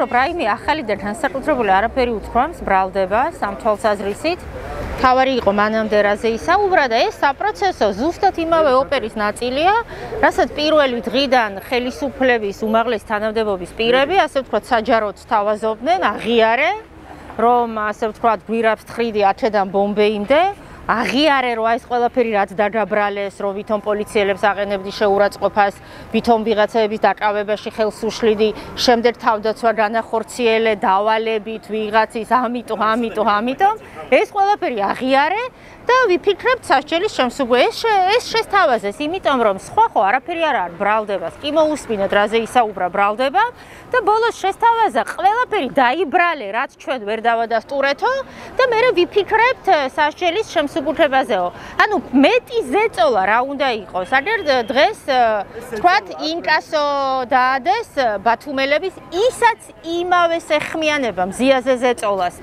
რომ რაიმე ახალი და განსაკუთრებული არაფერი უთქვამს ბრალდებას ამ თვალსაზრისით. თავარი იყო მანამდე რაზე ისაუბრა და ეს საპროცესო ზუსტად იმავე ოპერის ნაწილია, რასაც პირველი დღიდან ხელისუფლების უმაღლესი თანამდებობის პირები, ასე ვთქვათ, საჯაროდ თავაზობდნენ, აღიარე, რომ ასე ვთქვათ, გვირაბს თხრიდი აქედან ბომბეიმდე. აღიარე რომ ეს ყველაფერი რაც დაგაბრალეს, რომ ვითომ პოლიციელებს აყენებდი შეურაცხყოფას, ვითომ ვიღაცების დაკავებაში ხელს უშლიდი, შემდეგ თავდაცვა განახორციელე, დავალებით ვიღაცის, ამიტომ ეს ყველაფერი აღიარე და ვიფიქრებთ სასჯელის შემსუგბელს. ეს შესთავაზეს, იმიტომ რომ სხვა ხო არაფერი არ არის ბრალდებას. კი მოусმინოთ რაზე ისაუბრა ბრალდება და ბოლოს შესთავაზა ყველაფერი დაიბრალე, რაც ჩვენ ვერ დავადასტურეთო და მე ვიფიქრებთ სასჯელის შემსუგბლებაზეო. ანუ მეტი ზეწოლა რა უნდა იყოს. აგერ დღეს თქვათ ინკასო დაადეს ბათუმელების ისაც იმავე სეხმიანება მზიაზე ზეწოლას.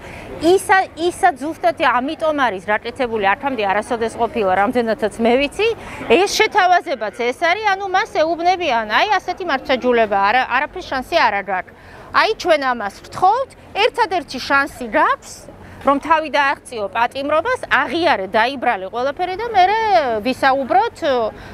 ისაც ზუსტად ამიტომ არის რაკეთებული აქამდე არასოდეს ყოფილა, რამდენადაც მე ვიცი, ეს შეთავაზებაც ეს არის, ანუ მას ეუბნებიან, აი ასეთი მართლმსაჯულება, არაფრის შანსი არ აქვს. აი ჩვენ ამას ვთხოვთ, ერთადერთი შანსი გაქვს, რომ თავი დააღწიო პატიმრობას, აღიარე დაიბრალე ყველაფერი და მე ვისაუბროთ,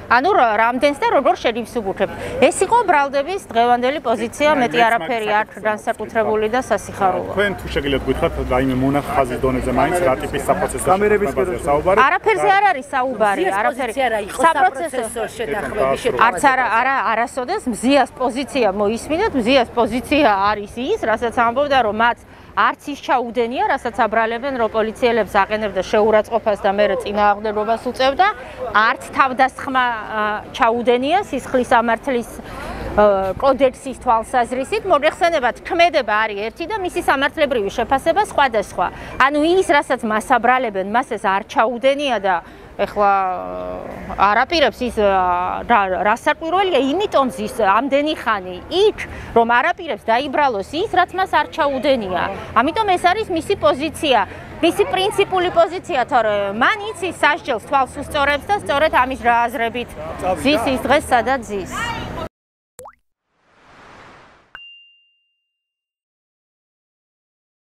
ანუ რამდენს და როგორ შევსუბუქებთ. ეს იყო ბრალდების დღევანდელი პოზიცია, მეტი არაფერი არ განსაკუთრებული და სასიხარულო. თქვენ თუ შეგიძლიათ გითხრათ, რაიმე მონახ ხაზის დონეზე მაინც რა ტიპის საპროცესო შეხვედრაზე საუბარი? არაფერზე არ არის საუბარი, არაფერი. საპროცესო შეთანხმების არც არასოდეს მზიას პოზიცია მოისმინეთ, მზიას პოზიცია არის ის, რასაც ამბობდა, რომ მათ არც ის ჩაუდენია, რასაც აბრალებენ, რომ პოლიციელებს აყენებდა შეურაცხყოფას და მე წინააღმდეგობას უწევდა, არც თავდასხმა ჩაუდენია სისხლის სამართლის კოდექსის თვალსაზრისით. მოგეხსენებათ, ქმედება არის ერთი და მისი სამართლებრივი შეფასება სხვადასხვა. ანუ ის, რასაც მას აბრალებენ, მას ეს არ ჩაუდენია და ეხლა არაპირებს ის რასაკვირველია, იმიტომ ზის ამდენი ხანი იქ, რომ არაპირებს დაიბრალოს ის, რაც მას არ ჩაუდენია. ამიტომ ეს არის მისი პოზიცია, მისი პრინციპული პოზიცია, თორემ მან იცის სასჯელს თვალს უსწორებს და სწორედ ამის რა აზრებით ზის ის დღეს სადაც ზის.